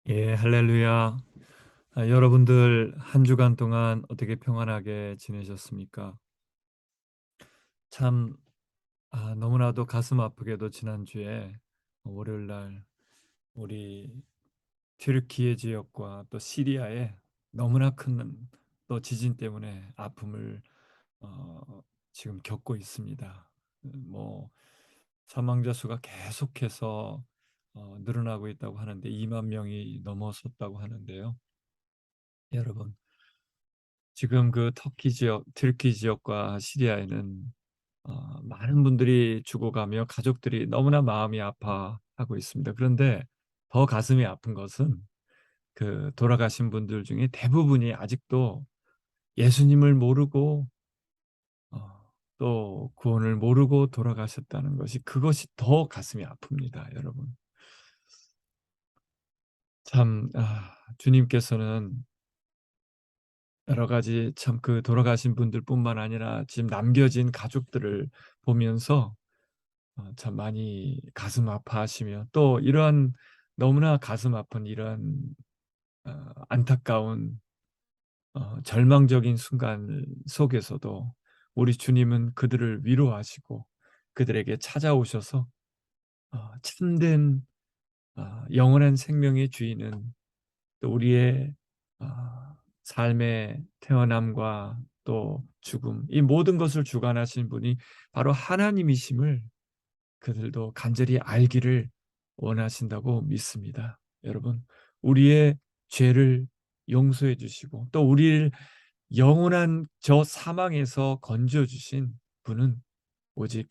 예, 할렐루야. 여러분들 한 주간 동안 어떻게 평안하게 지내셨습니까? 참 너무나도 가슴 아프게도 지난주에 월요일 날 우리 튀르키예 지역과 또 시리아에 너무나 큰 또 지진 때문에 아픔을 어, 지금 겪고 있습니다. 뭐 사망자 수가 계속해서 늘어나고 있다고 하는데 2만 명이 넘어섰다고 하는데요. 여러분, 지금 그 터키 지역, 튀르키 지역과 시리아에는 많은 분들이 죽어가며 가족들이 너무나 마음이 아파하고 있습니다. 그런데 더 가슴이 아픈 것은 그 돌아가신 분들 중에 대부분이 아직도 예수님을 모르고 또 구원을 모르고 돌아가셨다는 것이, 그것이 더 가슴이 아픕니다, 여러분. 참 주님께서는 여러 가지 참 그 돌아가신 분들뿐만 아니라 지금 남겨진 가족들을 보면서 참 많이 가슴 아파하시며, 또 이러한 너무나 가슴 아픈 이러한 안타까운 절망적인 순간 속에서도 우리 주님은 그들을 위로하시고 그들에게 찾아오셔서 참된 영원한 생명의 주인은 또 우리의 삶의 태어남과 또 죽음, 이 모든 것을 주관하신 분이 바로 하나님이심을 그들도 간절히 알기를 원하신다고 믿습니다. 여러분, 우리의 죄를 용서해 주시고 또 우리를 영원한 저 사망에서 건져 주신 분은 오직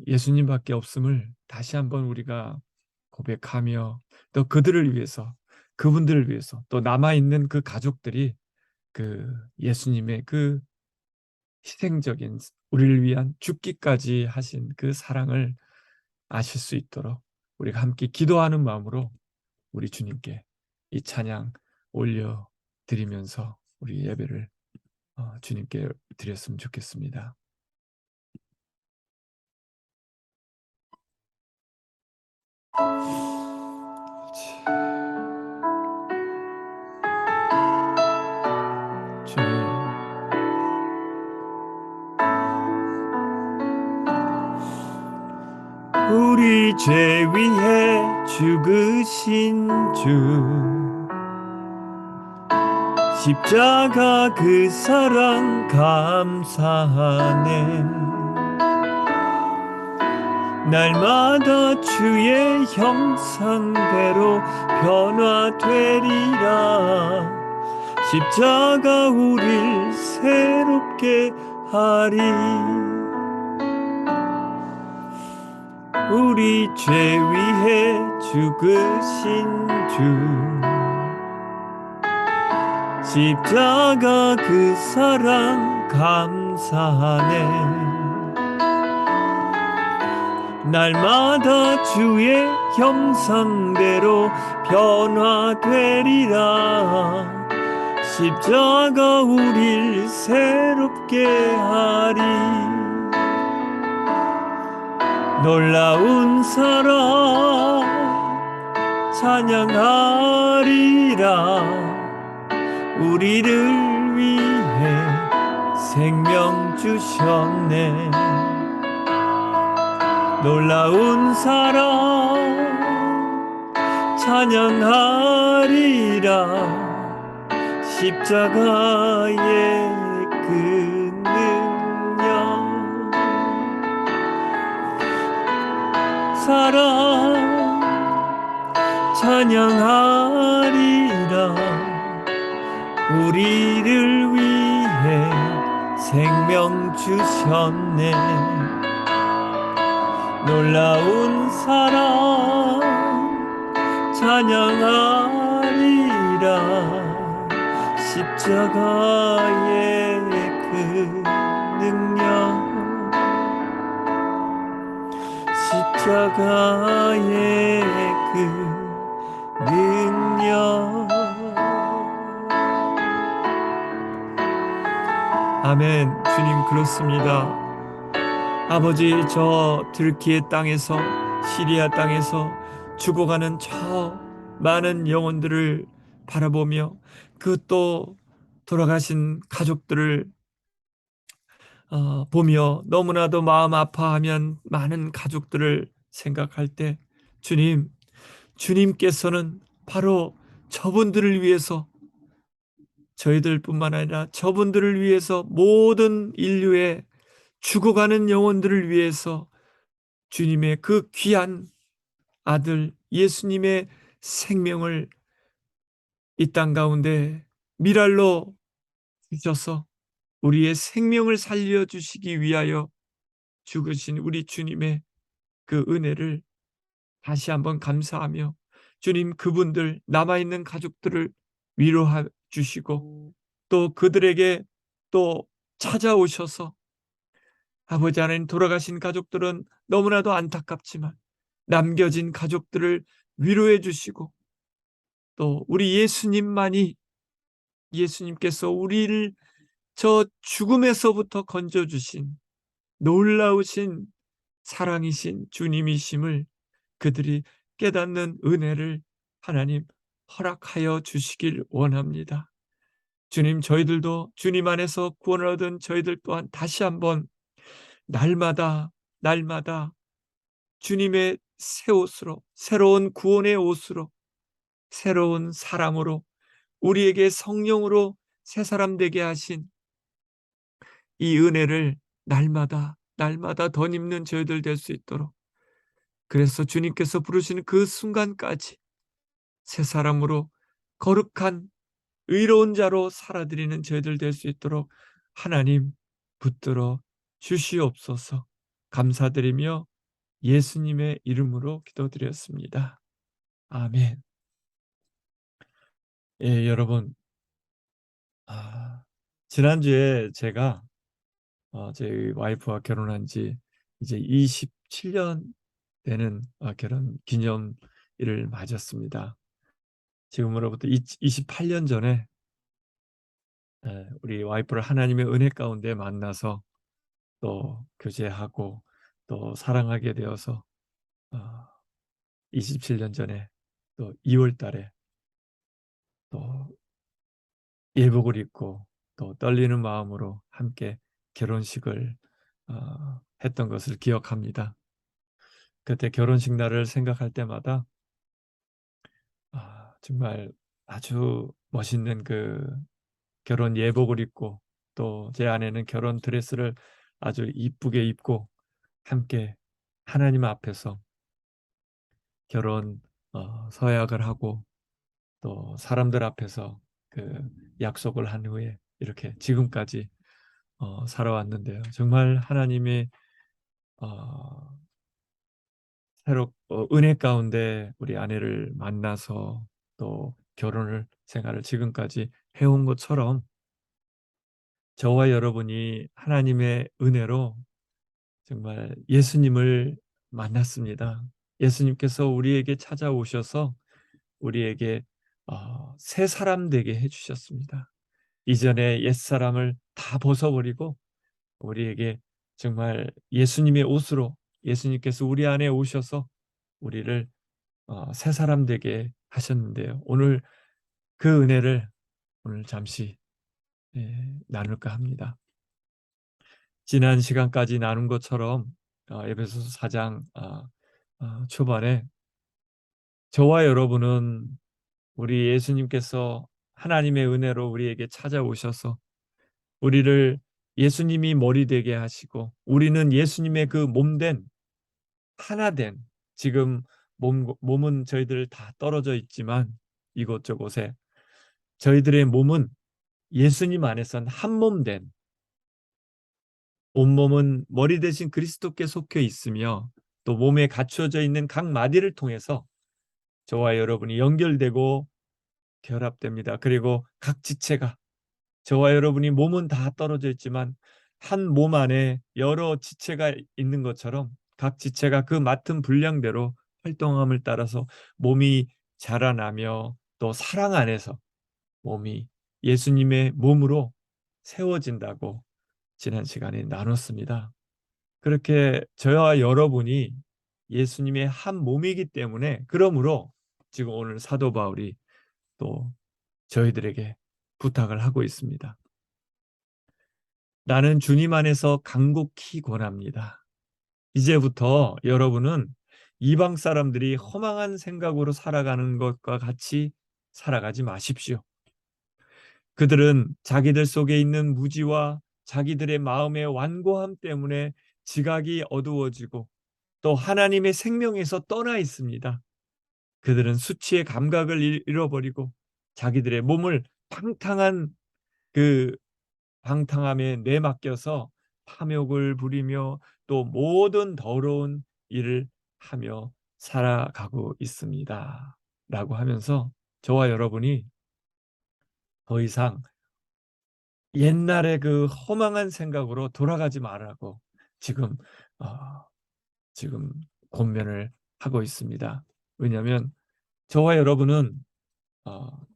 예수님밖에 없음을 다시 한번 우리가 고백하며, 또 그들을 위해서, 그분들을 위해서, 또 남아있는 그 가족들이 그 예수님의 그 희생적인, 우리를 위한 죽기까지 하신 그 사랑을 아실 수 있도록 우리가 함께 기도하는 마음으로 우리 주님께 이 찬양 올려드리면서 우리 예배를 주님께 드렸으면 좋겠습니다. 주님, 우리 죄 위해 죽으신 주, 십자가 그 사랑 감사하네. 날마다 주의 형상대로 변화되리라. 십자가 우릴 새롭게 하리. 우리 죄 위해 죽으신 주, 십자가 그 사랑 감사하네. 날마다 주의 형상대로 변화되리라. 십자가 우릴 새롭게 하리. 놀라운 사랑 찬양하리라. 우리를 위해 생명 주셨네. 놀라운 사랑 찬양하리라. 십자가의 그 능력 사랑 찬양하리라. 우리를 위해 생명 주셨네. 놀라운 사랑 찬양하리라. 십자가의 그 능력 십자가의 그 능력. 아멘. 주님 그렇습니다. 아버지, 저 들기의 땅에서, 시리아 땅에서 죽어가는 저 많은 영혼들을 바라보며 그 또 돌아가신 가족들을 보며 너무나도 마음 아파하면 많은 가족들을 생각할 때 주님께서는 바로 저분들을 위해서, 저희들뿐만 아니라 저분들을 위해서, 모든 인류의 죽어가는 영혼들을 위해서 주님의 그 귀한 아들 예수님의 생명을 이 땅 가운데 미랄로 주셔서 우리의 생명을 살려주시기 위하여 죽으신 우리 주님의 그 은혜를 다시 한번 감사하며, 주님 그분들 남아있는 가족들을 위로해 주시고 또 그들에게 또 찾아오셔서, 아버지 하나님, 돌아가신 가족들은 너무나도 안타깝지만 남겨진 가족들을 위로해 주시고, 또 우리 예수님께서 우리를 저 죽음에서부터 건져주신 놀라우신 사랑이신 주님이심을 그들이 깨닫는 은혜를 하나님 허락하여 주시길 원합니다. 주님, 저희들도 주님 안에서 구원을 얻은 저희들 또한 다시 한번 날마다 주님의 새 옷으로, 새로운 구원의 옷으로, 새로운 사랑으로, 우리에게 성령으로 새 사람 되게 하신 이 은혜를 날마다 덧입는 저희들 될 수 있도록, 그래서 주님께서 부르시는 그 순간까지 새 사람으로 거룩한 의로운 자로 살아드리는 저희들 될 수 있도록 하나님 붙들어 주시옵소서. 감사드리며 예수님의 이름으로 기도드렸습니다. 아멘. 예, 여러분, 지난주에 제가 저희 와이프와 결혼한 지 이제 27년 되는 결혼 기념일을 맞았습니다. 지금으로부터 28년 전에 우리 와이프를 하나님의 은혜 가운데 만나서 또 교제하고 또 사랑하게 되어서 27년 전에 또 2월 달에 또 예복을 입고 또 떨리는 마음으로 함께 결혼식을 했던 것을 기억합니다. 그때 결혼식 날을 생각할 때마다 정말 아주 멋있는 그 결혼 예복을 입고, 또 제 아내는 결혼 드레스를 아주 이쁘게 입고 함께 하나님 앞에서 결혼 서약을 하고 또 사람들 앞에서 그 약속을 한 후에 이렇게 지금까지 살아왔는데요. 정말 하나님의 은혜 가운데 우리 아내를 만나서 또 결혼을 생활을 지금까지 해온 것처럼 저와 여러분이 하나님의 은혜로 정말 예수님을 만났습니다. 예수님께서 우리에게 찾아오셔서 우리에게 새 사람 되게 해주셨습니다. 이전에 옛사람을 다 벗어버리고 우리에게 정말 예수님의 옷으로, 예수님께서 우리 안에 오셔서 우리를 새 사람 되게 하셨는데요. 오늘 그 은혜를 오늘 잠시 나눌까 합니다. 지난 시간까지 나눈 것처럼 에베소서 4장 초반에 저와 여러분은 우리 예수님께서 하나님의 은혜로 우리에게 찾아오셔서 우리를 예수님이 머리 되게 하시고 우리는 예수님의 그 몸된 하나된 지금 몸은 저희들 다 떨어져 있지만 이곳저곳에 저희들의 몸은 예수님 안에선 한 몸된 온몸은 머리 대신 그리스도께 속해 있으며 또 몸에 갖추어져 있는 각 마디를 통해서 저와 여러분이 연결되고 결합됩니다. 그리고 각 지체가 저와 여러분이 몸은 다 떨어져 있지만 한 몸 안에 여러 지체가 있는 것처럼 각 지체가 그 맡은 분량대로 활동함을 따라서 몸이 자라나며 또 사랑 안에서 몸이 예수님의 몸으로 세워진다고 지난 시간에 나눴습니다. 그렇게 저와 여러분이 예수님의 한 몸이기 때문에 그러므로 지금 오늘 사도 바울이 또 저희들에게 부탁을 하고 있습니다. 나는 주님 안에서 간곡히 권합니다. 이제부터 여러분은 이방 사람들이 허망한 생각으로 살아가는 것과 같이 살아가지 마십시오. 그들은 자기들 속에 있는 무지와 자기들의 마음의 완고함 때문에 지각이 어두워지고 또 하나님의 생명에서 떠나 있습니다. 그들은 수치의 감각을 잃어버리고 자기들의 몸을 그 방탕함에 내맡겨서 탐욕을 부리며 또 모든 더러운 일을 하며 살아가고 있습니다. 라고 하면서 저와 여러분이 더 이상 옛날의 그 허망한 생각으로 돌아가지 말라고 지금 어, 지금 권면을 하고 있습니다. 왜냐하면 저와 여러분은 어,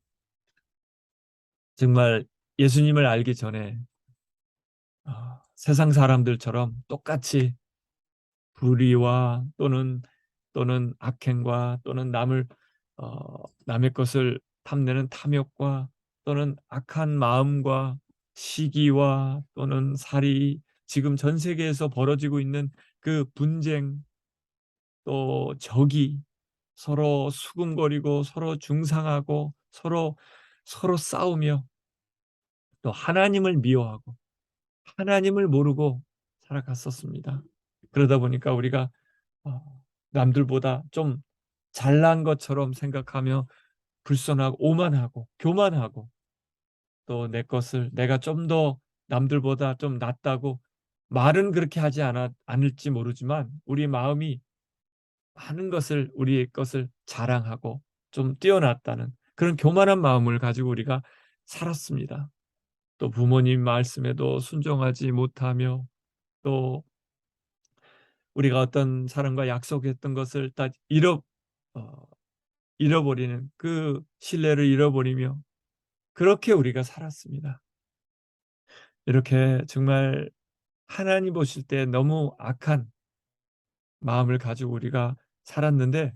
정말 예수님을 알기 전에 세상 사람들처럼 똑같이 불의와 또는 악행과 또는 남의 것을 탐내는 탐욕과 또는 악한 마음과 시기와 또는 살이 지금 전 세계에서 벌어지고 있는 그 분쟁 또 적이 서로 수군거리고 서로 중상하고 서로 싸우며 또 하나님을 미워하고 하나님을 모르고 살아갔었습니다. 그러다 보니까 우리가 남들보다 좀 잘난 것처럼 생각하며 불선하고 오만하고 교만하고 또 내 것을 내가 좀 더 남들보다 좀 낫다고 말은 그렇게 하지 않을지 모르지만 우리 마음이 많은 것을 우리의 것을 자랑하고 좀 뛰어났다는 그런 교만한 마음을 가지고 우리가 살았습니다. 또 부모님 말씀에도 순종하지 못하며 또 우리가 어떤 사람과 약속했던 것을 다 어, 잃어버리는 그 신뢰를 잃어버리며 그렇게 우리가 살았습니다. 이렇게 정말 하나님 보실 때 너무 악한 마음을 가지고 우리가 살았는데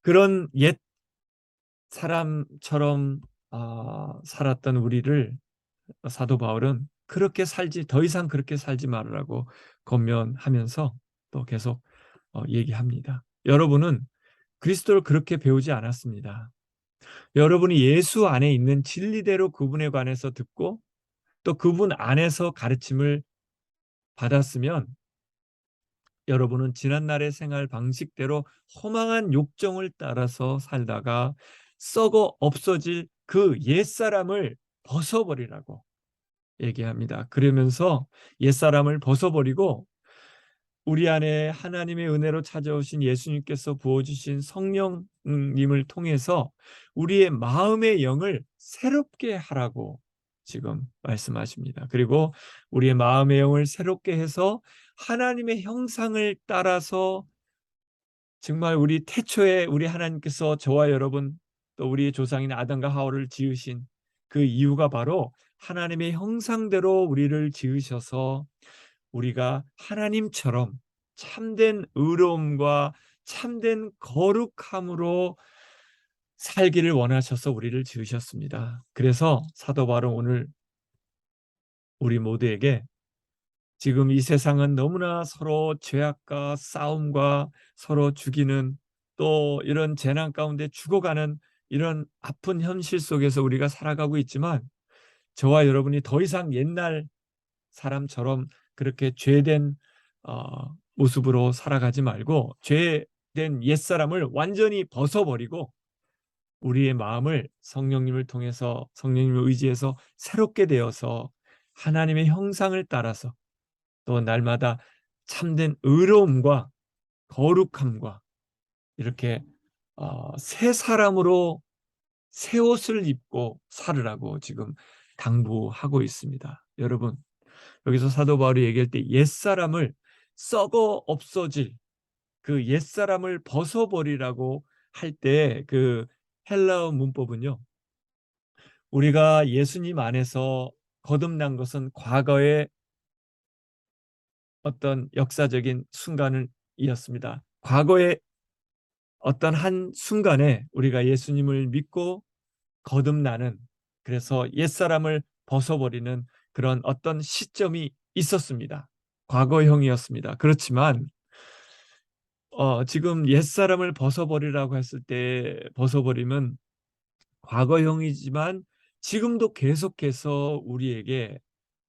그런 옛 사람처럼 살았던 우리를 사도 바울은 더 이상 그렇게 살지 말으라고 권면하면서 또 계속 얘기합니다. 여러분은 그리스도를 그렇게 배우지 않았습니다. 여러분이 예수 안에 있는 진리대로 그분에 관해서 듣고 또 그분 안에서 가르침을 받았으면 여러분은 지난날의 생활 방식대로 허망한 욕정을 따라서 살다가 썩어 없어질 그 옛사람을 벗어버리라고 얘기합니다. 그러면서 옛사람을 벗어버리고 우리 안에 하나님의 은혜로 찾아오신 예수님께서 부어주신 성령님을 통해서 우리의 마음의 영을 새롭게 하라고 지금 말씀하십니다. 그리고 우리의 마음의 영을 새롭게 해서 하나님의 형상을 따라서 정말 우리 태초에 우리 하나님께서 저와 여러분 또 우리의 조상인 아담과 하와를 지으신 그 이유가 바로 하나님의 형상대로 우리를 지으셔서 우리가 하나님처럼 참된 의로움과 참된 거룩함으로 살기를 원하셔서 우리를 지으셨습니다. 그래서 사도 바울은 오늘 우리 모두에게 지금 이 세상은 너무나 서로 죄악과 싸움과 서로 죽이는 또 이런 재난 가운데 죽어가는 이런 아픈 현실 속에서 우리가 살아가고 있지만, 저와 여러분이 더 이상 옛날 사람처럼 그렇게 죄된 모습으로 살아가지 말고, 죄된 옛사람을 완전히 벗어버리고 우리의 마음을 성령님을 통해서, 성령님을 의지해서 새롭게 되어서 하나님의 형상을 따라서 또 날마다 참된 의로움과 거룩함과 이렇게 새 사람으로 새 옷을 입고 살으라고 지금 당부하고 있습니다. 여러분, 여기서 사도 바울이 얘기할 때 옛사람을, 썩어 없어질 그 옛사람을 벗어버리라고 할 때 그 헬라어 문법은요, 우리가 예수님 안에서 거듭난 것은 과거의 어떤 역사적인 순간을 이었습니다. 과거의 어떤 한 순간에 우리가 예수님을 믿고 거듭나는, 그래서 옛사람을 벗어버리는 그런 어떤 시점이 있었습니다. 과거형이었습니다. 그렇지만 지금 옛사람을 벗어버리라고 했을 때, 벗어버리면 과거형이지만 지금도 계속해서 우리에게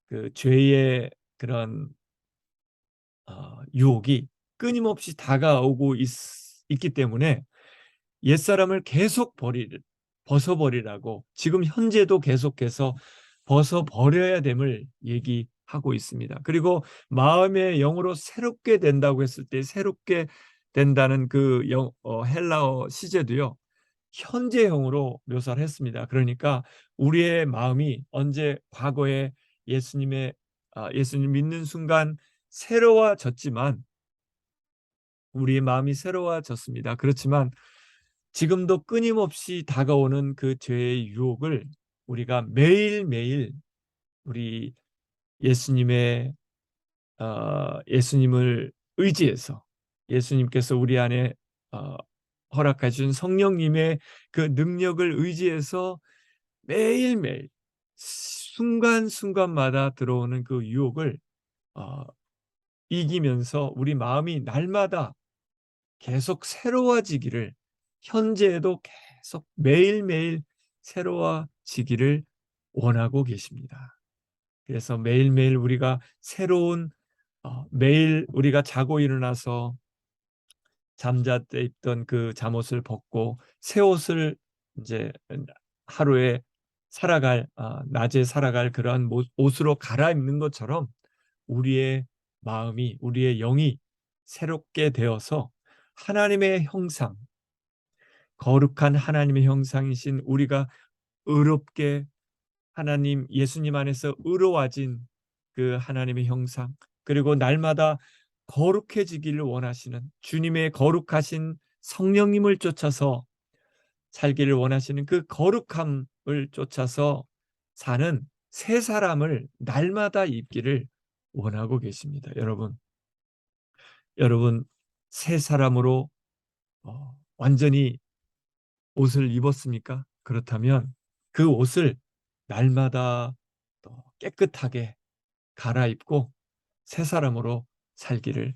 그 죄의 그런 유혹이 끊임없이 다가오고 있기 때문에 옛사람을 계속 벗어버리라고 지금 현재도 계속해서 벗어버려야 됨을 얘기하고 있습니다. 그리고 마음의 영으로 새롭게 된다고 했을 때, 새롭게 된다는 그 헬라어 시제도요, 현재형으로 묘사를 했습니다. 그러니까 우리의 마음이 언제 과거에 예수님 믿는 순간 새로워졌지만, 우리의 마음이 새로워졌습니다. 그렇지만 지금도 끊임없이 다가오는 그 죄의 유혹을 우리가 매일매일 우리 예수님의 예수님을 의지해서, 예수님께서 우리 안에 허락해 준 성령님의 그 능력을 의지해서 매일매일 순간순간마다 들어오는 그 유혹을 이기면서 우리 마음이 날마다 계속 새로워지기를, 현재에도 계속 매일매일 새로워지기를 원하고 계십니다. 그래서 매일매일 우리가 새로운, 매일 우리가 자고 일어나서 잠자때 입던 그 잠옷을 벗고 새 옷을 이제 하루에 낮에 살아갈 그러한 옷으로 갈아입는 것처럼 우리의 마음이, 우리의 영이 새롭게 되어서 하나님의 형상, 거룩한 하나님의 형상이신 우리가 의롭게, 예수님 안에서 의로워진 그 하나님의 형상, 그리고 날마다 거룩해지기를 원하시는 주님의 거룩하신 성령님을 쫓아서 살기를 원하시는 그 거룩함을 쫓아서 사는 새 사람을 날마다 입기를 원하고 계십니다. 여러분 새 사람으로 완전히 옷을 입었습니까? 그렇다면 그 옷을 날마다 또 깨끗하게 갈아입고 새 사람으로 살기를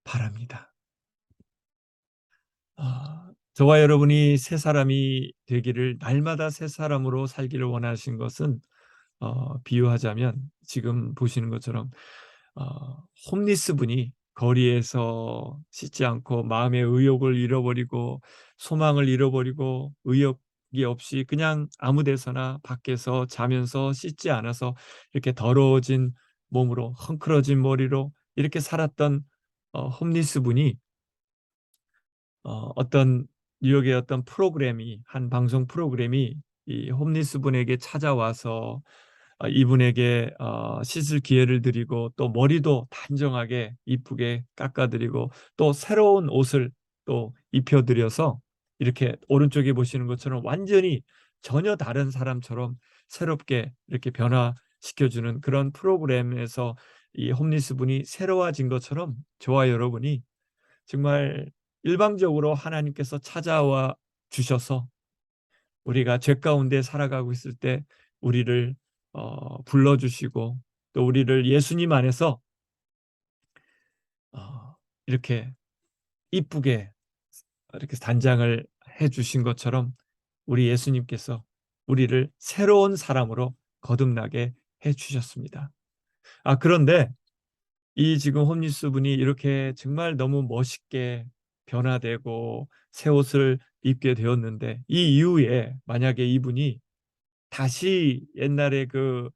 바랍니다. 저와 여러분이 새 사람이 되기를, 날마다 새 사람으로 살기를 원하신 것은 비유하자면 지금 보시는 것처럼 홈리스 분이 거리에서 씻지 않고 마음의 의욕을 잃어버리고 소망을 잃어버리고 의욕이 없이 그냥 아무 데서나 밖에서 자면서 씻지 않아서 이렇게 더러워진 몸으로, 헝클어진 머리로 이렇게 살았던 홈리스 분이 어떤 뉴욕의 어떤 프로그램이, 한 방송 프로그램이 이 홈리스 분에게 찾아와서 이분에게 씻을 기회를 드리고, 또 머리도 단정하게 이쁘게 깎아드리고, 또 새로운 옷을 또 입혀드려서 이렇게 오른쪽에 보시는 것처럼 완전히 전혀 다른 사람처럼 새롭게 이렇게 변화시켜주는 그런 프로그램에서 이 홈리스 분이 새로워진 것처럼, 저와 여러분이 정말 일방적으로 하나님께서 찾아와 주셔서 우리가 죄 가운데 살아가고 있을 때 우리를 불러주시고, 또 우리를 예수님 안에서 이렇게 이쁘게 이렇게 단장을 해주신 것처럼 우리 예수님께서 우리를 새로운 사람으로 거듭나게 해주셨습니다. 그런데 이 지금 홈리스 분이 이렇게 정말 너무 멋있게 변화되고 새 옷을 입게 되었는데, 이 이후에 만약에 이분이 다시 옛날에 그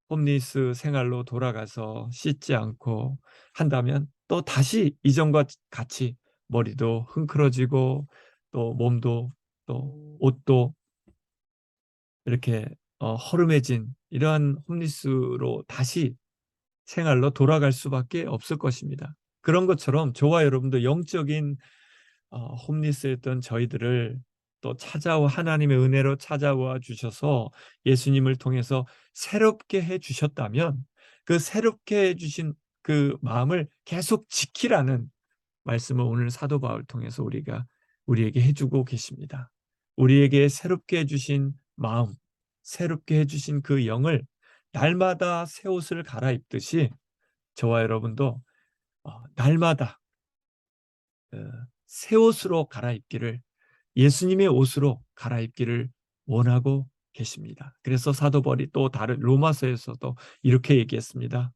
홈리스 생활로 돌아가서 씻지 않고 한다면 또 다시 이전과 같이 머리도 흥크러지고 또 몸도 또 옷도 이렇게 허름해진 이러한 홈리스로 다시 생활로 돌아갈 수밖에 없을 것입니다. 그런 것처럼 저와 여러분도 영적인 홈리스였던 저희들을 또 하나님의 은혜로 찾아와 주셔서 예수님을 통해서 새롭게 해 주셨다면, 그 새롭게 해 주신 그 마음을 계속 지키라는 말씀을 오늘 사도 바울 통해서 우리에게 해주고 계십니다. 우리에게 새롭게 해주신 마음, 새롭게 해주신 그 영을 날마다 새 옷을 갈아입듯이 저와 여러분도 날마다 새 옷으로 갈아입기를, 예수님의 옷으로 갈아입기를 원하고 계십니다. 그래서 사도 바울이 또 다른 로마서에서도 이렇게 얘기했습니다.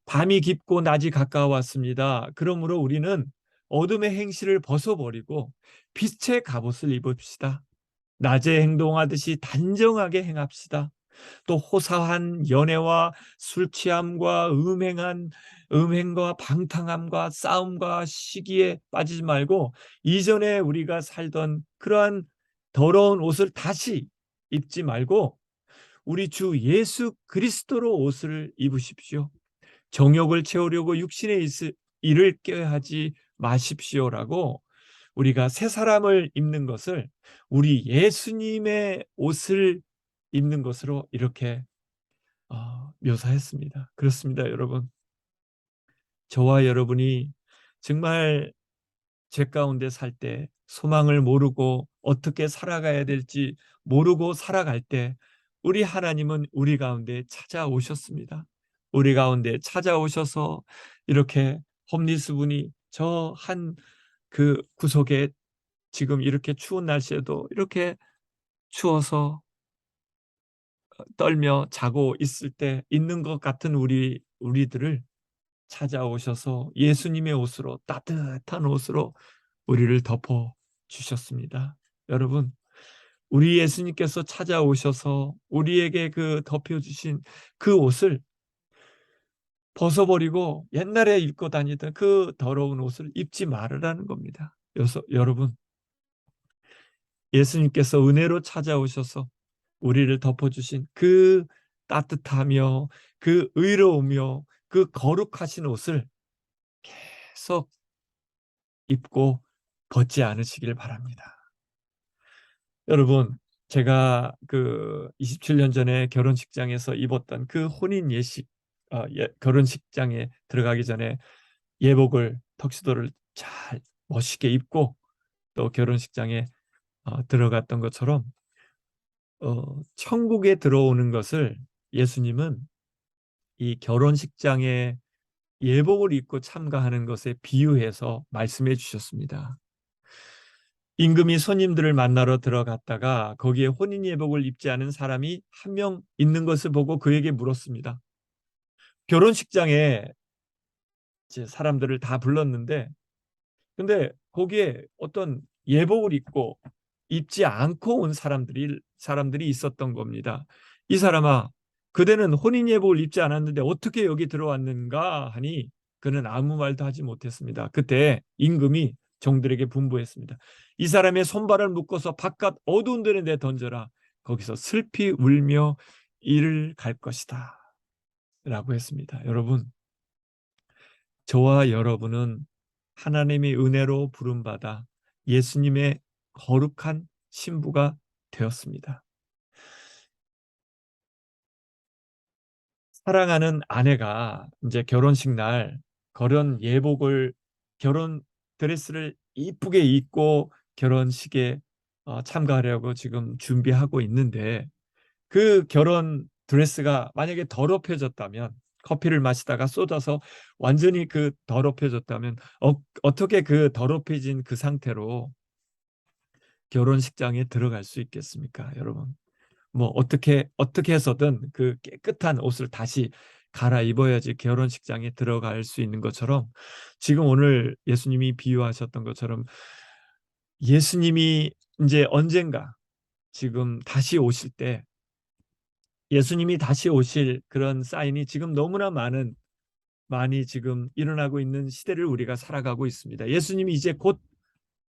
밤이 깊고 낮이 가까웠습니다. 그러므로 우리는 어둠의 행실을 벗어버리고 빛의 갑옷을 입읍시다. 낮에 행동하듯이 단정하게 행합시다. 또 호사한 연애와 술 취함과 음행과 방탕함과 싸움과 시기에 빠지지 말고 이전에 우리가 살던 그러한 더러운 옷을 다시 입지 말고 우리 주 예수 그리스도로 옷을 입으십시오. 정욕을 채우려고 육신의 일을 꾀하지 마십시오라고, 우리가 새 사람을 입는 것을 우리 예수님의 옷을 입는 것으로 이렇게 묘사했습니다. 그렇습니다, 여러분. 저와 여러분이 정말 죄 가운데 살 때, 소망을 모르고 어떻게 살아가야 될지 모르고 살아갈 때 우리 하나님은 우리 가운데 찾아오셨습니다. 우리 가운데 찾아오셔서 이렇게 홈리스 분이 저 한 그 구석에 지금 이렇게 추운 날씨에도 이렇게 추워서 떨며 자고 있을 때 있는 것 같은 우리들을 찾아오셔서 예수님의 옷으로, 따뜻한 옷으로 우리를 덮어 주셨습니다. 여러분, 우리 예수님께서 찾아오셔서 우리에게 그 덮여주신 그 옷을 벗어버리고 옛날에 입고 다니던 그 더러운 옷을 입지 말으라는 겁니다. 여러분, 예수님께서 은혜로 찾아오셔서 우리를 덮어주신 그 따뜻하며 그 의로우며 그 거룩하신 옷을 계속 입고 벗지 않으시길 바랍니다. 여러분, 제가 그 27년 전에 결혼식장에서 입었던 그 혼인 결혼식장에 들어가기 전에 예복을, 턱시도를 잘 멋있게 입고 또 결혼식장에 들어갔던 것처럼 천국에 들어오는 것을 예수님은 이 결혼식장에 예복을 입고 참가하는 것에 비유해서 말씀해 주셨습니다. 임금이 손님들을 만나러 들어갔다가 거기에 혼인 예복을 입지 않은 사람이 한 명 있는 것을 보고 그에게 물었습니다. 결혼식장에 이제 사람들을 다 불렀는데, 근데 거기에 어떤 예복을 입고 입지 않고 온 사람들이 있었던 겁니다. 이 사람아, 그대는 혼인 예복을 입지 않았는데 어떻게 여기 들어왔는가 하니 그는 아무 말도 하지 못했습니다. 그때 임금이 종들에게 분부했습니다. 이 사람의 손발을 묶어서 바깥 어두운 데에 내 던져라. 거기서 슬피 울며 이를 갈 것이다 라고 했습니다. 여러분, 저와 여러분은 하나님의 은혜로 부름받아 예수님의 거룩한 신부가 되었습니다. 사랑하는 아내가 이제 결혼식 날 결혼 드레스를 이쁘게 입고 결혼식에 참가하려고 지금 준비하고 있는데, 그 결혼 드레스가 만약에 더럽혀졌다면, 커피를 마시다가 쏟아서 완전히 그 더럽혀졌다면 어떻게 그 더럽혀진 그 상태로 결혼식장에 들어갈 수 있겠습니까, 여러분? 뭐 어떻게 해서든 그 깨끗한 옷을 다시 갈아입어야지 결혼식장에 들어갈 수 있는 것처럼, 지금 오늘 예수님이 비유하셨던 것처럼 예수님이 이제 언젠가 지금 다시 오실 때, 예수님이 다시 오실 그런 사인이 지금 너무나 많이 지금 일어나고 있는 시대를 우리가 살아가고 있습니다. 예수님이 이제 곧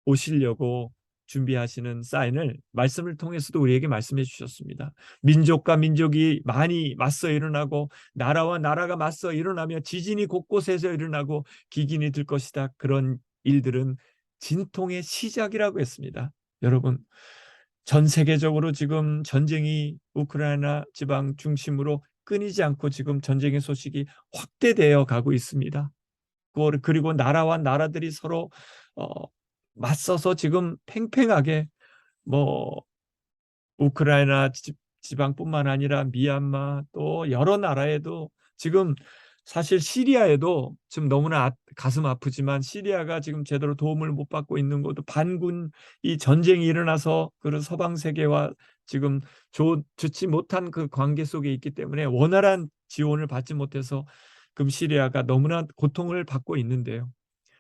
오시려고 준비하시는 사인을 말씀을 통해서도 우리에게 말씀해 주셨습니다. 민족과 민족이 많이 맞서 일어나고 나라와 나라가 맞서 일어나며 지진이 곳곳에서 일어나고 기근이 들 것이다. 그런 일들은 진통의 시작이라고 했습니다. 여러분, 전 세계적으로 지금 전쟁이 우크라이나 지방 중심으로 끊이지 않고 지금 전쟁의 소식이 확대되어 가고 있습니다. 그리고 나라와 나라들이 서로 어, 맞서서 지금 팽팽하게, 뭐 우크라이나 지방뿐만 아니라 미얀마 또 여러 나라에도 지금, 사실 시리아에도 지금 너무나 가슴 아프지만 시리아가 지금 제대로 도움을 못 받고 있는 것도 반군 이 전쟁이 일어나서 그 서방 세계와 지금 좋지 못한 그 관계 속에 있기 때문에 원활한 지원을 받지 못해서 지금 시리아가 너무나 고통을 받고 있는데요.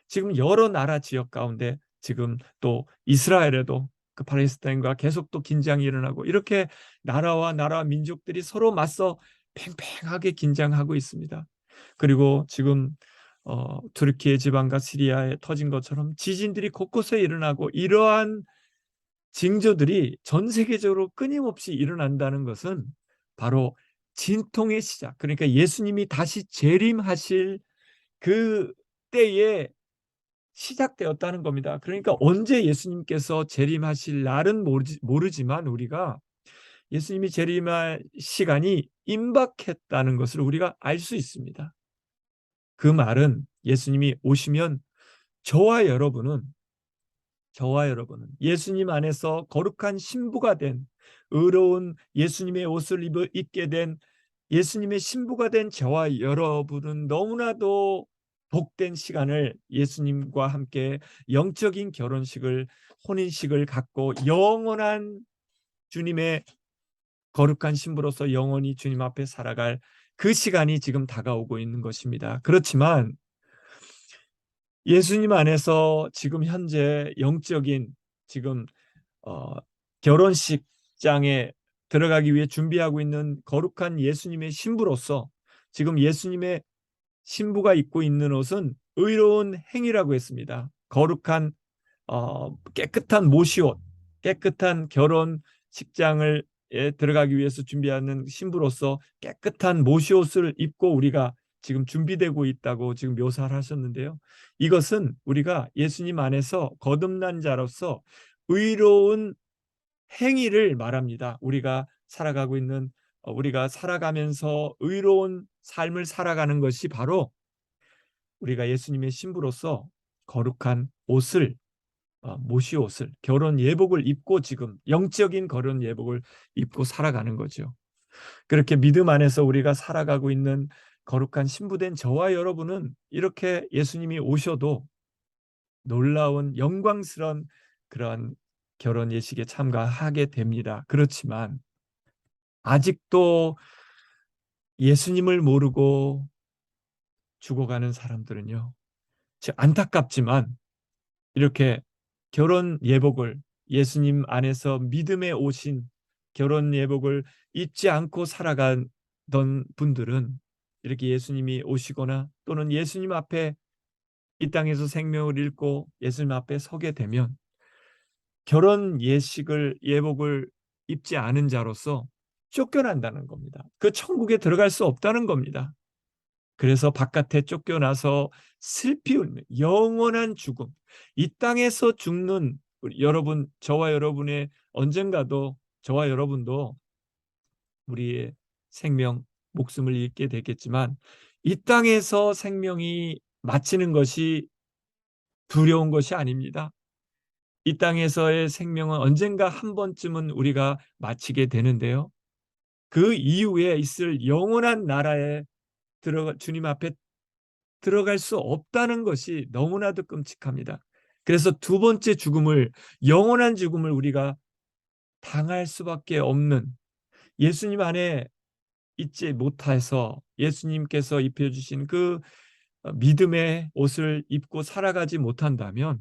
지금 여러 나라 지역 가운데 지금 또 이스라엘에도 그 팔레스타인과 계속 또 긴장이 일어나고, 이렇게 나라와 민족들이 서로 맞서 팽팽하게 긴장하고 있습니다. 그리고 지금 투르키예 지방과 시리아에 터진 것처럼 지진들이 곳곳에 일어나고, 이러한 징조들이 전 세계적으로 끊임없이 일어난다는 것은 바로 진통의 시작, 그러니까 예수님이 다시 재림하실 그 때에 시작되었다는 겁니다. 그러니까 언제 예수님께서 재림하실 날은 모르지만 우리가 예수님이 재림할 시간이 임박했다는 것을 우리가 알 수 있습니다. 그 말은 예수님이 오시면 저와 여러분은 예수님 안에서 거룩한 신부가 된, 의로운 예수님의 옷을 입게 된, 예수님의 신부가 된 저와 여러분은 너무나도 복된 시간을, 예수님과 함께 영적인 결혼식을, 혼인식을 갖고 영원한 주님의 거룩한 신부로서 영원히 주님 앞에 살아갈 그 시간이 지금 다가오고 있는 것입니다. 그렇지만 예수님 안에서 지금 현재 영적인 지금 어, 결혼식장에 들어가기 위해 준비하고 있는 거룩한 예수님의 신부로서, 지금 예수님의 신부가 입고 있는 옷은 의로운 행위라고 했습니다. 거룩한 깨끗한 모시옷, 깨끗한 결혼식장을 들어가기 위해서 준비하는 신부로서 깨끗한 모시옷을 입고 우리가 지금 준비되고 있다고 지금 묘사를 하셨는데요. 이것은 우리가 예수님 안에서 거듭난 자로서 의로운 행위를 말합니다. 우리가 살아가고 있는, 우리가 살아가면서 의로운 삶을 살아가는 것이 바로 우리가 예수님의 신부로서 거룩한 옷을, 모시옷을, 결혼 예복을 입고 지금 영적인 결혼 예복을 입고 살아가는 거죠. 그렇게 믿음 안에서 우리가 살아가고 있는 거룩한 신부된 저와 여러분은 이렇게 예수님이 오셔도 놀라운 영광스러운 그런 결혼 예식에 참가하게 됩니다. 그렇지만 아직도 예수님을 모르고 죽어가는 사람들은요, 안타깝지만 이렇게 결혼 예복을, 예수님 안에서 믿음에 오신 결혼 예복을 입지 않고 살아가던 분들은, 이렇게 예수님이 오시거나 또는 예수님 앞에 이 땅에서 생명을 잃고 예수님 앞에 서게 되면 결혼 예복을 입지 않은 자로서 쫓겨난다는 겁니다. 그 천국에 들어갈 수 없다는 겁니다. 그래서 바깥에 쫓겨나서 슬피 울며 영원한 죽음, 이 땅에서 죽는 여러분, 저와 여러분의 언젠가도, 저와 여러분도 우리의 생명, 목숨을 잃게 되겠지만 이 땅에서 생명이 마치는 것이 두려운 것이 아닙니다. 이 땅에서의 생명은 언젠가 한 번쯤은 우리가 마치게 되는데요. 그 이후에 있을 영원한 나라에 주님 앞에 들어갈 수 없다는 것이 너무나도 끔찍합니다. 그래서 두 번째 죽음을, 영원한 죽음을 우리가 당할 수밖에 없는, 예수님 안에 있지 못해서 예수님께서 입혀주신 그 믿음의 옷을 입고 살아가지 못한다면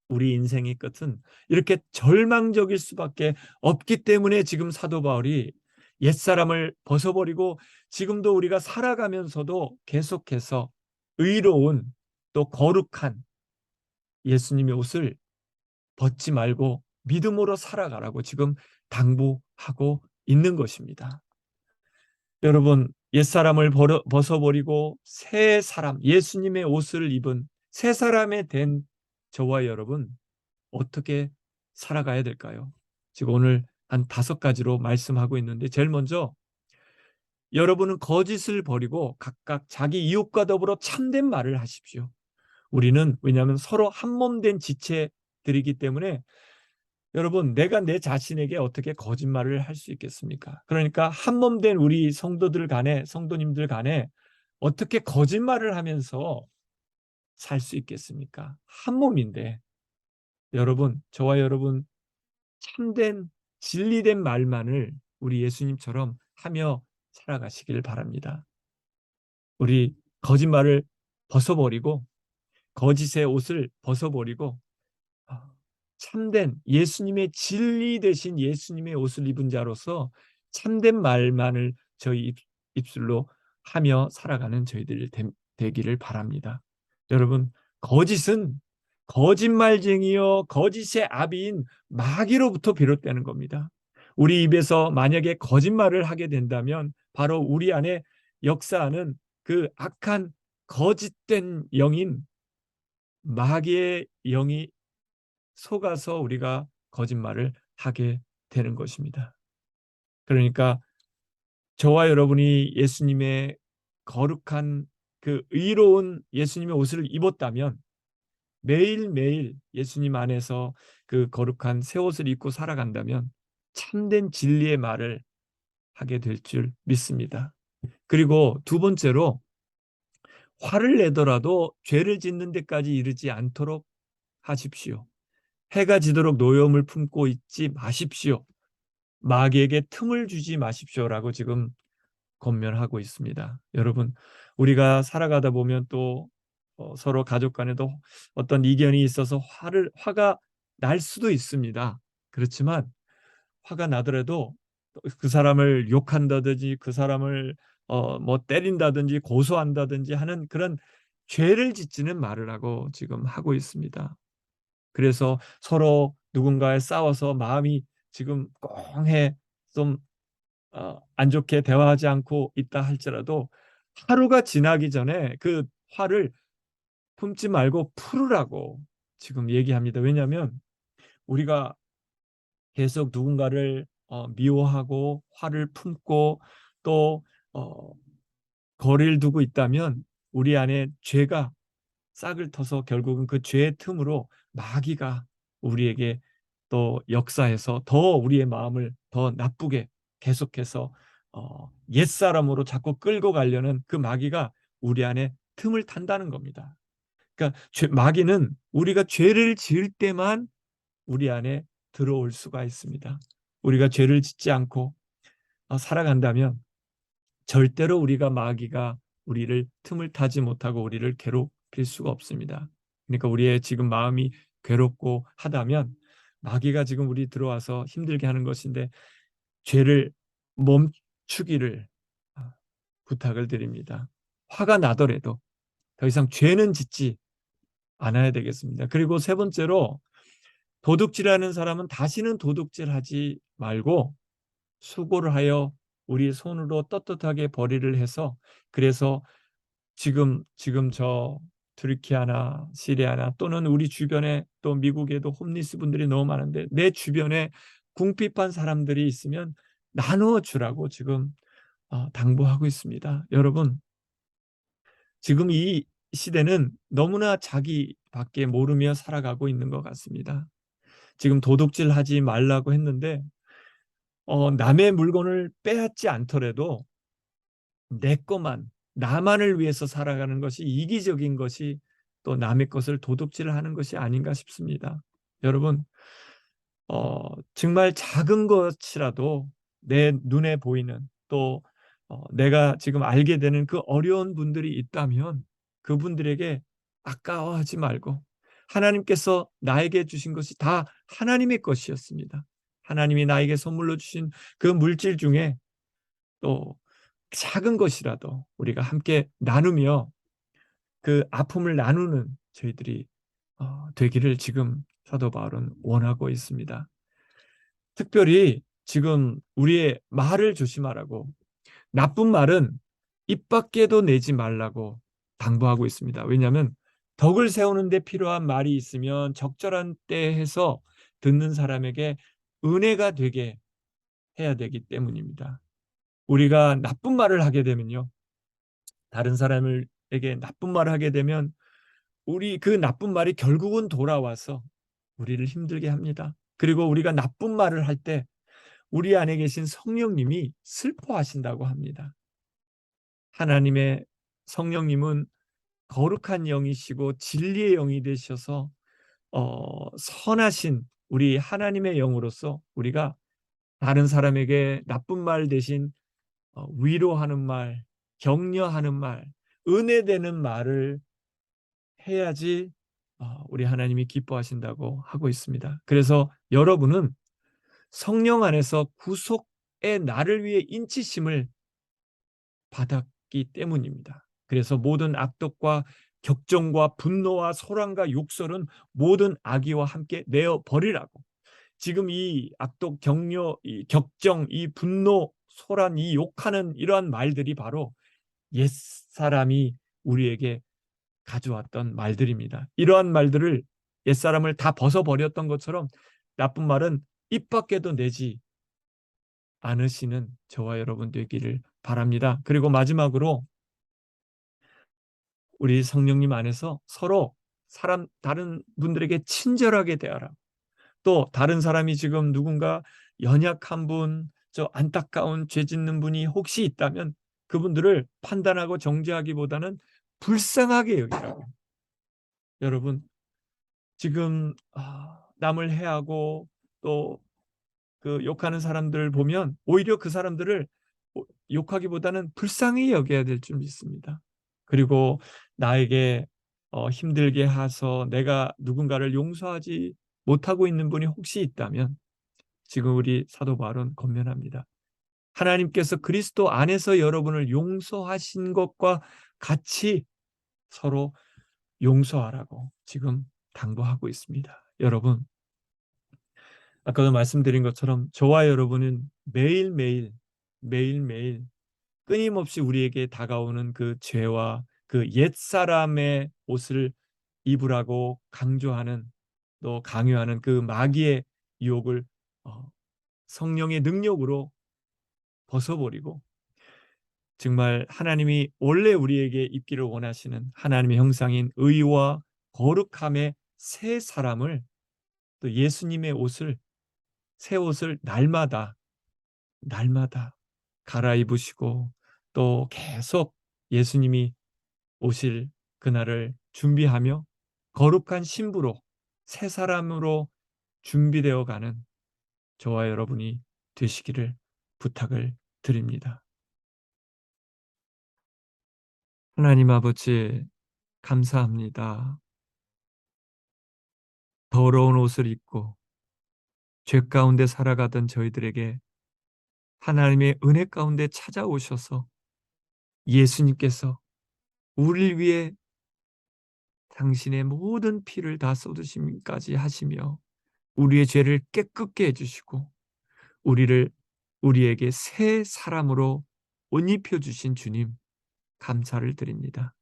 우리 인생의 끝은 이렇게 절망적일 수밖에 없기 때문에 지금 사도 바울이 옛사람을 벗어버리고 지금도 우리가 살아가면서도 계속해서 의로운 또 거룩한 예수님의 옷을 벗지 말고 믿음으로 살아가라고 지금 당부하고 있는 것입니다. 여러분, 옛사람을 벗어버리고 새 사람, 예수님의 옷을 입은 새 사람이 된 저와 여러분, 어떻게 살아가야 될까요? 지금 오늘 한 5가지로 말씀하고 있는데, 제일 먼저 여러분은 거짓을 버리고 각각 자기 이웃과 더불어 참된 말을 하십시오. 우리는 왜냐하면 서로 한 몸 된 지체들이기 때문에, 여러분, 내가 내 자신에게 어떻게 거짓말을 할 수 있겠습니까? 그러니까 한 몸 된 우리 성도들 간에, 성도님들 간에 어떻게 거짓말을 하면서 살 수 있겠습니까? 한 몸인데. 여러분, 저와 여러분, 참된 진리된 말만을 우리 예수님처럼 하며 살아가시길 바랍니다. 우리 거짓말을 벗어버리고 거짓의 옷을 벗어버리고 참된 예수님의 진리 대신 예수님의 옷을 입은 자로서 참된 말만을 저희 입술로 하며 살아가는 저희들 되기를 바랍니다. 여러분, 거짓은 거짓말쟁이요 거짓의 아비인 마귀로부터 비롯되는 겁니다. 우리 입에서 만약에 거짓말을 하게 된다면 바로 우리 안에 역사하는 그 악한 거짓된 영인 마귀의 영이 속아서 우리가 거짓말을 하게 되는 것입니다. 그러니까 저와 여러분이 예수님의 거룩한 그 의로운 예수님의 옷을 입었다면 매일매일 예수님 안에서 그 거룩한 새 옷을 입고 살아간다면 참된 진리의 말을 하게 될 줄 믿습니다. 그리고 두 번째로, 화를 내더라도 죄를 짓는 데까지 이르지 않도록 하십시오. 해가 지도록 노여움을 품고 있지 마십시오. 마귀에게 틈을 주지 마십시오라고 지금 권면하고 있습니다. 여러분, 우리가 살아가다 보면 또 서로 가족 간에도 어떤 이견이 있어서 화가 날 수도 있습니다. 그렇지만 화가 나더라도 그 사람을 욕한다든지 그 사람을 뭐 때린다든지 고소한다든지 하는 그런 죄를 짓지는 말으라고 지금 하고 있습니다. 그래서 서로 누군가에 싸워서 마음이 지금 꽁해 좀 안 좋게 대화하지 않고 있다 할지라도 하루가 지나기 전에 그 화를 품지 말고 풀으라고 지금 얘기합니다. 왜냐하면 우리가 계속 누군가를 미워하고 화를 품고 또 거리를 두고 있다면 우리 안에 죄가 싹을 터서 결국은 그 죄의 틈으로 마귀가 우리에게 또 역사해서 더 우리의 마음을 더 나쁘게 계속해서 옛사람으로 자꾸 끌고 가려는 그 마귀가 우리 안에 틈을 탄다는 겁니다. 그러니까 마귀는 우리가 죄를 지을 때만 우리 안에 들어올 수가 있습니다. 우리가 죄를 짓지 않고 살아간다면 절대로 우리가 마귀가 우리를 틈을 타지 못하고 우리를 괴롭힐 수가 없습니다. 그러니까 우리의 지금 마음이 괴롭고 하다면 마귀가 지금 우리 들어와서 힘들게 하는 것인데 죄를 멈추기를 부탁을 드립니다. 화가 나더라도 더 이상 죄는 짓지 않아야 되겠습니다. 그리고 세 번째로, 도둑질하는 사람은 다시는 도둑질하지 말고 수고를 하여 우리 손으로 떳떳하게 벌이를 해서, 그래서 지금 저 트리키아나 시리아나 또는 우리 주변에 또 미국에도 홈리스 분들이 너무 많은데 내 주변에 궁핍한 사람들이 있으면 나누어 주라고 지금 당부하고 있습니다. 여러분, 지금 이 시대는 너무나 자기밖에 모르며 살아가고 있는 것 같습니다. 지금 도둑질하지 말라고 했는데 남의 물건을 빼앗지 않더라도 내 것만, 나만을 위해서 살아가는 것이 이기적인 것이 또 남의 것을 도둑질하는 것이 아닌가 싶습니다. 여러분, 정말 작은 것이라도 내 눈에 보이는 또 내가 지금 알게 되는 그 어려운 분들이 있다면 그분들에게 아까워하지 말고, 하나님께서 나에게 주신 것이 다 하나님의 것이었습니다. 하나님이 나에게 선물로 주신 그 물질 중에 또 작은 것이라도 우리가 함께 나누며 그 아픔을 나누는 저희들이 되기를 지금 사도 바울은 원하고 있습니다. 특별히 지금 우리의 말을 조심하라고, 나쁜 말은 입 밖에도 내지 말라고 당부하고 있습니다. 왜냐하면 덕을 세우는 데 필요한 말이 있으면 적절한 때에 해서 듣는 사람에게 은혜가 되게 해야 되기 때문입니다. 우리가 나쁜 말을 하게 되면요, 다른 사람에게 나쁜 말을 하게 되면 우리 그 나쁜 말이 결국은 돌아와서 우리를 힘들게 합니다. 그리고 우리가 나쁜 말을 할 때 우리 안에 계신 성령님이 슬퍼하신다고 합니다. 하나님의 성령님은 거룩한 영이시고 진리의 영이 되셔서 선하신 우리 하나님의 영으로서 우리가 다른 사람에게 나쁜 말 대신 위로하는 말, 격려하는 말, 은혜되는 말을 해야지 우리 하나님이 기뻐하신다고 하고 있습니다. 그래서 여러분은 성령 안에서 구속의 나를 위해 인치심을 받았기 때문입니다. 그래서 모든 악독과 격정과 분노와 소란과 욕설은 모든 악의와 함께 내어 버리라고. 지금 이 악독, 격려, 이 격정, 이 분노, 소란, 이 욕하는 이러한 말들이 바로 옛사람이 우리에게 가져왔던 말들입니다. 이러한 말들을, 옛사람을 다 벗어버렸던 것처럼 나쁜 말은 입 밖에도 내지 않으시는 저와 여러분 되기를 바랍니다. 그리고 마지막으로 우리 성령님 안에서 서로 다른 분들에게 친절하게 대하라. 또 다른 사람이 지금 누군가 연약한 분, 저 안타까운 죄 짓는 분이 혹시 있다면 그분들을 판단하고 정죄하기보다는 불쌍하게 여기라고. 여러분, 지금 남을 해하고 또 그 욕하는 사람들 보면 오히려 그 사람들을 욕하기보다는 불쌍히 여겨야 될 줄 믿습니다. 그리고 나에게 힘들게 해서 내가 누군가를 용서하지 못하고 있는 분이 혹시 있다면 지금 우리 사도 바울은 권면합니다. 하나님께서 그리스도 안에서 여러분을 용서하신 것과 같이 서로 용서하라고 지금 당부하고 있습니다. 여러분, 아까도 말씀드린 것처럼 저와 여러분은 매일매일 끊임없이 우리에게 다가오는 그 죄와 그 옛사람의 옷을 입으라고 강조하는, 또 강요하는 그 마귀의 유혹을 성령의 능력으로 벗어버리고 정말 하나님이 원래 우리에게 입기를 원하시는 하나님의 형상인 의와 거룩함의 새 사람을, 또 예수님의 옷을, 새 옷을 날마다 갈아입으시고 또 계속 예수님이 오실 그날을 준비하며 거룩한 신부로 새 사람으로 준비되어 가는 저와 여러분이 되시기를 부탁을 드립니다. 하나님 아버지, 감사합니다. 더러운 옷을 입고 죄 가운데 살아가던 저희들에게 하나님의 은혜 가운데 찾아오셔서 예수님께서 우리를 위해 당신의 모든 피를 다 쏟으심까지 하시며 우리의 죄를 깨끗게 해주시고 우리에게 새 사람으로 옷 입혀주신 주님, 감사를 드립니다.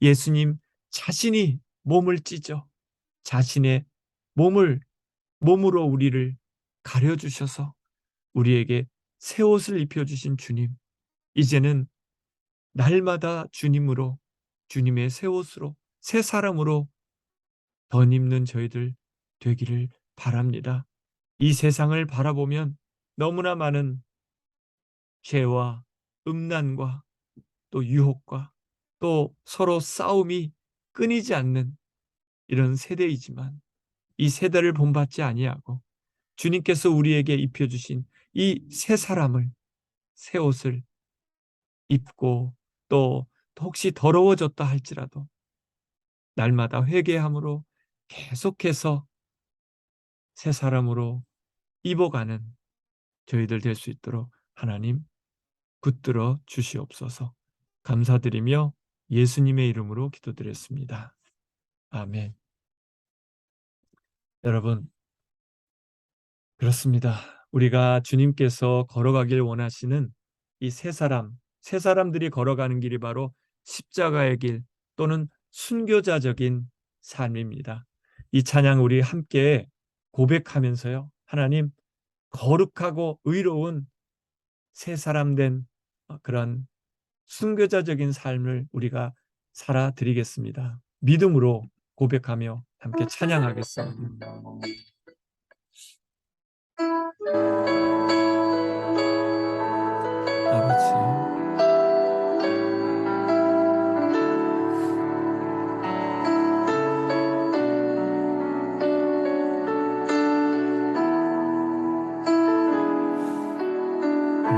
예수님 자신이 몸을 찢어 자신의 몸으로 우리를 가려주셔서 우리에게 새 옷을 입혀주신 주님, 이제는 날마다 주님의 새 옷으로, 새 사람으로 덧입는 저희들 되기를 바랍니다. 이 세상을 바라보면 너무나 많은 죄와 음란과 또 유혹과 또 서로 싸움이 끊이지 않는 이런 세대이지만 이 세대를 본받지 아니하고 주님께서 우리에게 입혀주신 이 새 사람을, 새 옷을 입고 또 혹시 더러워졌다 할지라도 날마다 회개함으로 계속해서 새 사람으로 입어가는 저희들 될 수 있도록 하나님 붙들어 주시옵소서. 감사드리며 예수님의 이름으로 기도드렸습니다. 아멘. 여러분, 그렇습니다. 우리가 주님께서 걸어가길 원하시는 이 새 사람들이 걸어가는 길이 바로 십자가의 길 또는 순교자적인 삶입니다. 이 찬양 우리 함께 고백하면서요. 하나님, 거룩하고 의로운 새 사람 된 그런 순교자적인 삶을 우리가 살아드리겠습니다. 믿음으로 고백하며 함께 찬양하겠습니다. 아버지,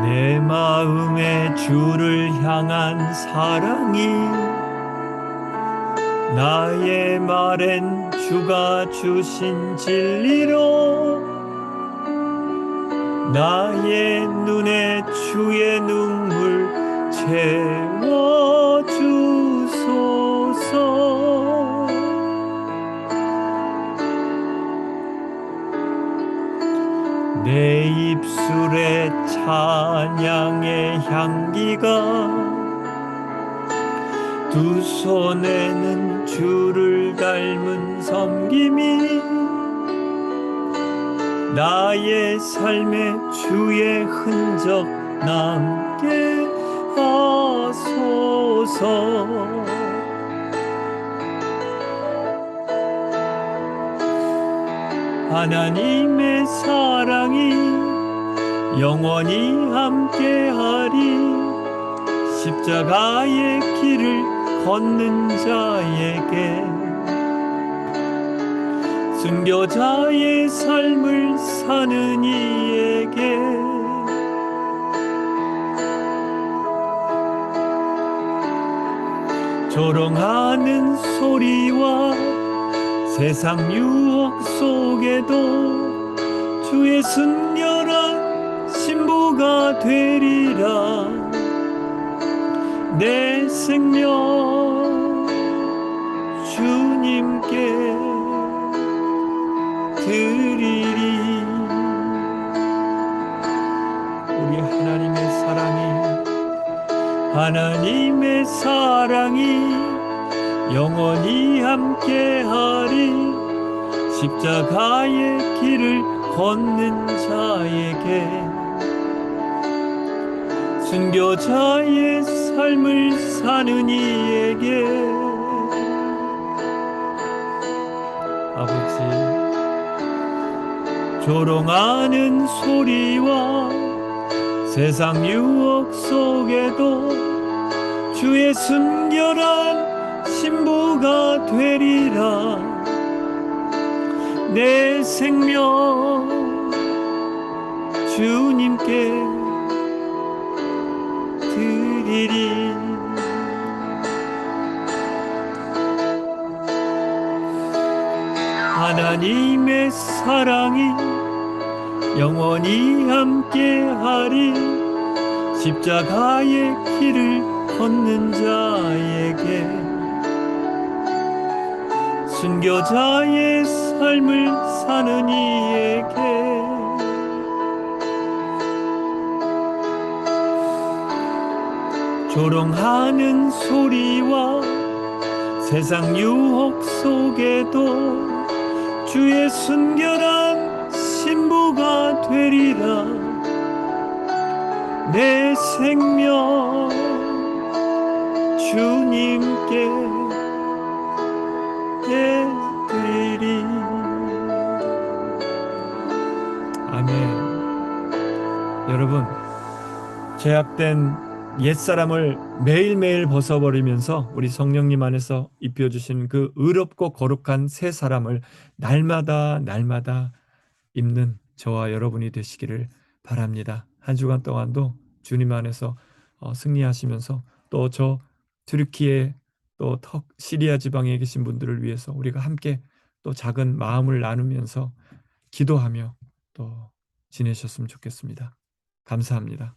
내 마음에 주를 향한 사랑이 나의 말엔 주가 주신 진리로 나의 눈에 주의 눈물 채워주소서. 내 입술에 찬양의 향기가 두 손에는 주를 닮은 섬김이 나의 삶에 주의 흔적 남게 하소서. 하나님의 사랑이 영원히 함께하리. 십자가의 길을 걷는 자에게 순교자의 삶을 사는 이에게 조롱하는 소리와 세상 유혹 속에도 주의 순결한 신부가 되리라. 내 생명 주님께 드리리. 우리 하나님의 사랑이 영원히 함께하리. 십자가의 길을 걷는 자에게 순교자의 삶을 사는 이에게 아버지, 조롱하는 소리와 세상 유혹 속에도 주의 순결한 신부가 되리라. 내 생명 주님께 드리리. 하나님의 사랑이 영원히 함께하리. 십자가의 길을 걷는 자에게 순교자의 삶을 사는 이에게 조롱하는 소리와 세상 유혹 속에도 주의 순결한 신부가 되리라. 내 생명 주님께 드리리. 아멘. 여러분, 죄악된 옛사람을 매일매일 벗어버리면서 우리 성령님 안에서 입혀주신 그 의롭고 거룩한 새 사람을 날마다 날마다 입는 저와 여러분이 되시기를 바랍니다. 한 주간 동안도 주님 안에서 승리하시면서 또 저 튀르키예 또 시리아 지방에 계신 분들을 위해서 우리가 함께 또 작은 마음을 나누면서 기도하며 또 지내셨으면 좋겠습니다. 감사합니다.